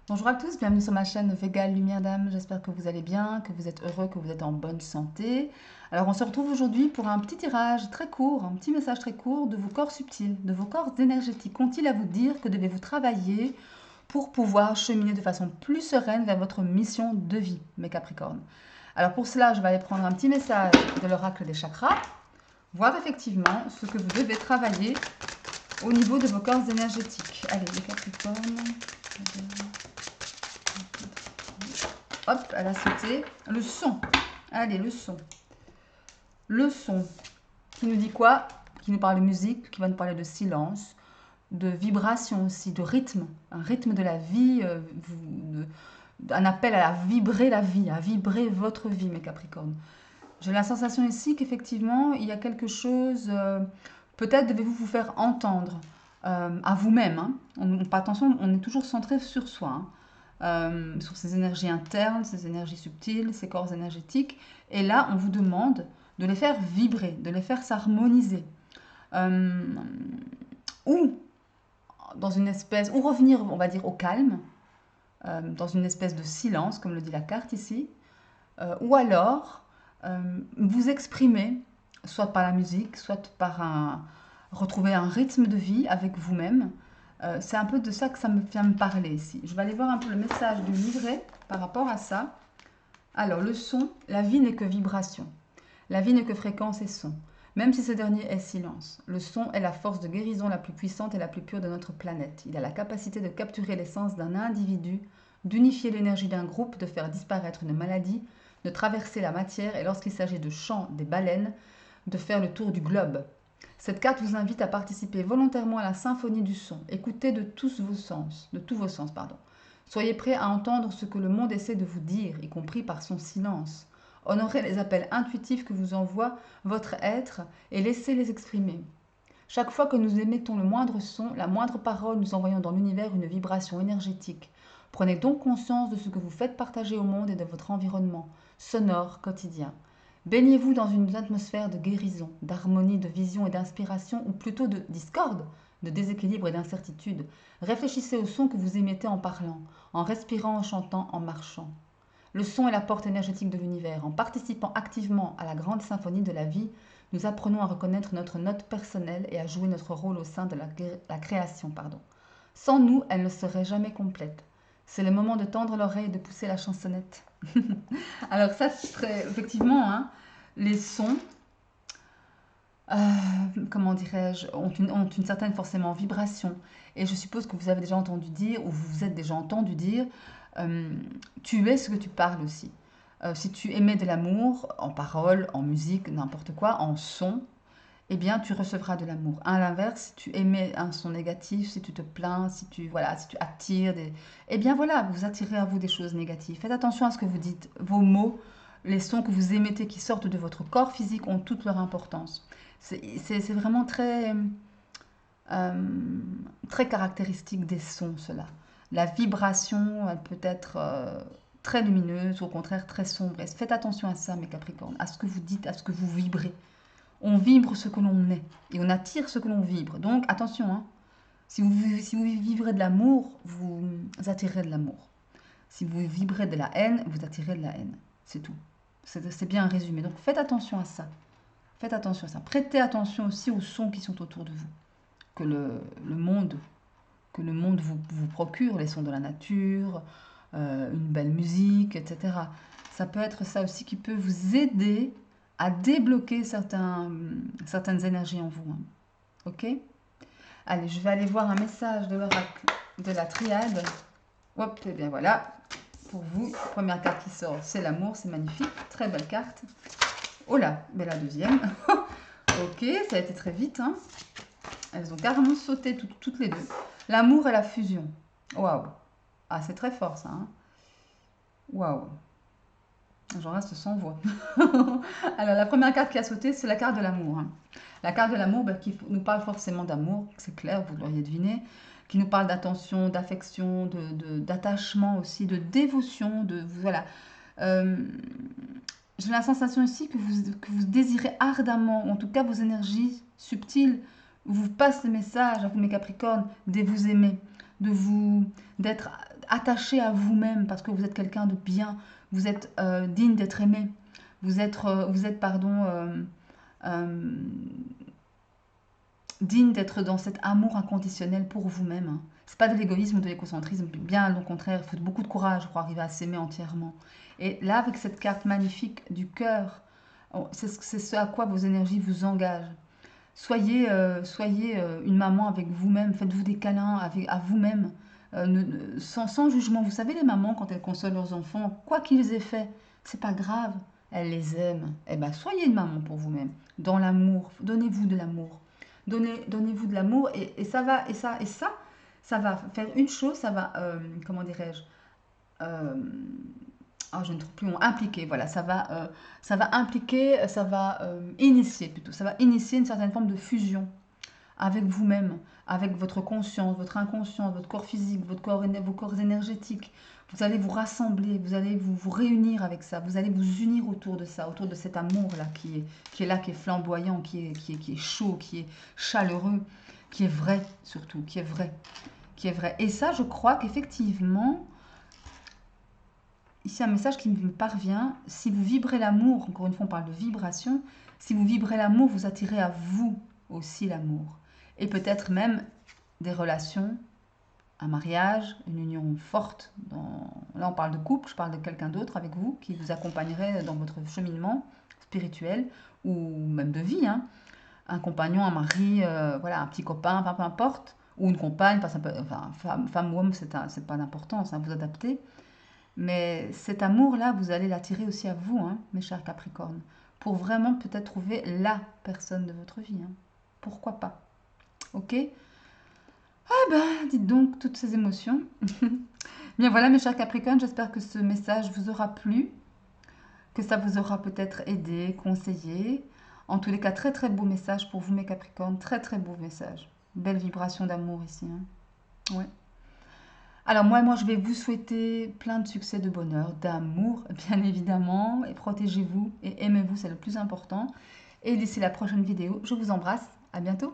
Bonjour à tous, bienvenue sur ma chaîne Végale Lumière d'âme. J'espère que vous allez bien, que vous êtes heureux, que vous êtes en bonne santé. Alors on se retrouve aujourd'hui pour un petit tirage très court, un petit message très court de vos corps subtils, de vos corps énergétiques. Qu'ont-ils à vous dire? Que devez-vous travailler pour pouvoir cheminer de façon plus sereine vers votre mission de vie, mes Capricornes? Alors pour cela, je vais aller prendre un petit message de l'oracle des chakras, voir effectivement ce que vous devez travailler au niveau de vos corps énergétiques. Allez, les Capricornes. Hop, elle a sauté. Le son. Allez, le son. Le son. Qui nous dit quoi? Qui nous parle de musique, qui va nous parler de silence, de vibration aussi, de rythme. Un rythme de la vie, un appel à vibrer la vie, à vibrer votre vie, mes Capricornes. J'ai la sensation ici qu'effectivement, il y a quelque chose, peut-être devez-vous vous faire entendre à vous-même. Hein. Attention, on est toujours centré sur soi. Hein. Sur ces énergies internes, ces énergies subtiles, ces corps énergétiques. Et là, on vous demande de les faire vibrer, de les faire s'harmoniser. Ou dans une espèce, ou revenir, on va dire, au calme, dans une espèce de silence, comme le dit la carte ici. Ou alors, vous exprimer, soit par la musique, soit par retrouver un rythme de vie avec vous-même. C'est un peu de ça que ça me vient me parler ici. Je vais aller voir un peu le message du livret par rapport à ça. Alors, le son, la vie n'est que vibration. La vie n'est que fréquence et son. Même si ce dernier est silence. Le son est la force de guérison la plus puissante et la plus pure de notre planète. Il a la capacité de capturer l'essence d'un individu, d'unifier l'énergie d'un groupe, de faire disparaître une maladie, de traverser la matière et lorsqu'il s'agit de chants des baleines, de faire le tour du globe. Cette carte vous invite à participer volontairement à la symphonie du son. Écoutez de tous vos sens, de tous vos sens, pardon. Soyez prêts à entendre ce que le monde essaie de vous dire, y compris par son silence. Honorez les appels intuitifs que vous envoie votre être et laissez-les exprimer. Chaque fois que nous émettons le moindre son, la moindre parole, nous envoyons dans l'univers une vibration énergétique. Prenez donc conscience de ce que vous faites partager au monde et de votre environnement sonore quotidien. Baignez-vous dans une atmosphère de guérison, d'harmonie, de vision et d'inspiration, ou plutôt de discorde, de déséquilibre et d'incertitude. Réfléchissez au son que vous émettez en parlant, en respirant, en chantant, en marchant. Le son est la porte énergétique de l'univers. En participant activement à la grande symphonie de la vie, nous apprenons à reconnaître notre note personnelle et à jouer notre rôle au sein de la création. Sans nous, elle ne serait jamais complète. C'est le moment de tendre l'oreille et de pousser la chansonnette. Alors ça, c'est très, effectivement, hein, les sons, euh, comment dirais-je, ont une certaine forcément vibration. Et je suppose que vous avez déjà entendu dire, ou vous vous êtes déjà entendu dire, euh, tu es ce que tu parles aussi. Si tu émets de l'amour en parole, en musique, n'importe quoi, en son, eh bien, tu recevras de l'amour. À l'inverse, si tu émets un son négatif, si tu te plains, si tu attires eh bien voilà, vous attirez à vous des choses négatives. Faites attention à ce que vous dites. Vos mots, les sons que vous émettez qui sortent de votre corps physique ont toute leur importance. C'est vraiment euh, très caractéristique des sons, cela. La vibration, elle peut être très lumineuse ou au contraire très sombre. Et faites attention à ça, mes Capricornes, à ce que vous dites, à ce que vous vibrez. On vibre ce que l'on est et on attire ce que l'on vibre. Donc attention, hein, si vous vibrez de l'amour, vous attirez de l'amour. Si vous vibrez de la haine, vous attirez de la haine. C'est tout. C'est bien résumé. Donc faites attention à ça. Faites attention à ça. Prêtez attention aussi aux sons qui sont autour de vous. Que le monde, que le monde vous procure, les sons de la nature, une belle musique, etc. Ça peut être ça aussi qui peut vous aider à débloquer certaines énergies en vous. Hein. Ok? Allez, je vais aller voir un message de l'oracle de la triade. Hop, et bien voilà. Pour vous, première carte qui sort, c'est l'amour, c'est magnifique. Très belle carte. Oh là, mais la deuxième. Ok, ça a été très vite. Hein. Elles ont carrément sauté toutes les deux. L'amour et la fusion. Waouh. Ah, c'est très fort ça. Hein. Waouh. J'en reste sans voix. Alors, la première carte qui a sauté, c'est la carte de l'amour. Hein. La carte de l'amour qui nous parle forcément d'amour, c'est clair, vous l'auriez deviné, qui nous parle d'attention, d'affection, d'attachement aussi, de dévotion, voilà. Euh, J'ai la sensation ici que vous désirez ardemment, ou en tout cas vos énergies subtiles, vous passent le message à vous mes Capricornes, de vous aimer, d'être attaché à vous-même parce que vous êtes quelqu'un de bien, vous êtes digne d'être aimé, vous êtes pardon, euh, digne d'être dans cet amour inconditionnel pour vous-même. C'est pas de l'égoïsme ou de l'écocentrisme, bien au contraire, il faut beaucoup de courage pour arriver à s'aimer entièrement. Et là, avec cette carte magnifique du cœur, c'est ce à quoi vos énergies vous engagent. Soyez une maman avec vous-même, faites-vous des câlins à vous-même, sans jugement. Vous savez, les mamans, quand elles consolent leurs enfants, quoi qu'ils aient fait, c'est pas grave, elles les aiment. Eh ben, soyez une maman pour vous-même, dans l'amour, donnez-vous de l'amour. Donnez-vous de l'amour ça va faire une chose, ça va, comment dirais-je, euh, je ne trouve plus mon impliquer, voilà, ça va impliquer, ça va initier plutôt, ça va initier une certaine forme de fusion avec vous-même, avec votre conscience, votre inconscient, votre corps physique, vos corps énergétiques. Vous allez vous rassembler, vous allez vous réunir avec ça, vous allez vous unir autour de ça, autour de cet amour-là qui est là, qui est flamboyant, qui est chaud, qui est chaleureux, qui est vrai surtout, qui est vrai, qui est vrai. Et ça, je crois qu'effectivement, ici un message qui me parvient, si vous vibrez l'amour, encore une fois on parle de vibration, si vous vibrez l'amour, vous attirez à vous aussi l'amour. Et peut-être même des relations, un mariage, une union forte. Là on parle de couple, je parle de quelqu'un d'autre avec vous qui vous accompagnerait dans votre cheminement spirituel ou même de vie. Hein. Un compagnon, un mari, voilà, un petit copain, enfin, peu importe. Ou une compagne, enfin, femme ou homme, c'est pas d'importance, hein, vous adaptez. Mais cet amour-là, vous allez l'attirer aussi à vous, hein, mes chers Capricornes, pour vraiment peut-être trouver la personne de votre vie. Hein. Pourquoi pas? Ok? Ah ben, dites donc, toutes ces émotions. Bien voilà, mes chers Capricornes, j'espère que ce message vous aura plu, que ça vous aura peut-être aidé, conseillé. En tous les cas, très très beau message pour vous, mes Capricornes, très très beau message. Belle vibration d'amour ici. Hein. Ouais. Alors moi, je vais vous souhaiter plein de succès, de bonheur, d'amour, bien évidemment. Et protégez-vous et aimez-vous, c'est le plus important. Et d'ici la prochaine vidéo, je vous embrasse. À bientôt.